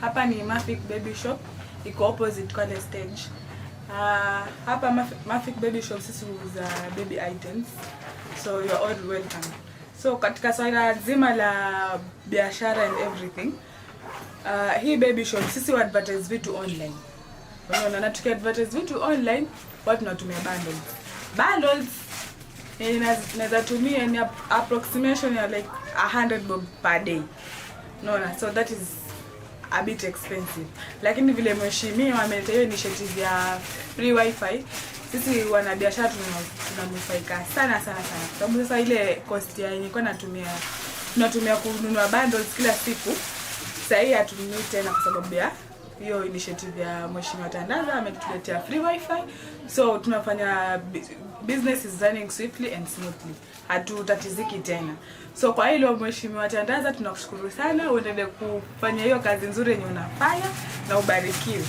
Hapa ni Mafik Baby Shop, iko opposite Kwale Stage. Hapa Mafik Baby Shop sisi huuza baby items. So you are all welcome. So katika swala zima la biashara and everything, hii baby shop sisi wa advertise vitu online. Unaona, na tuki advertise vitu online, watu tunatumia bundles. Bundles inaweza tumia ni approximation ya like 100 bob per day. Unaona, so that is a bit expensive. Lakini vile mheshimiwa ameleta hiyo initiative ya free wifi, sisi wanabiashara tunanufaika sana. Kwa sababu sasa ile cost ya yenye kwa tunatumia kununua bundles kila siku, sasa hii hatununui tena kwa sababu ya hiyo initiative ya Mheshimiwa Tandaza ametuletea free wifi. So tunafanya business is running swiftly and smoothly. Hatutatiziki tena. So kwa hilo Mheshimiwa Tandaza tunakushukuru sana, uendelee kufanya hiyo kazi nzuri yenye unafanya na ubarikiwe.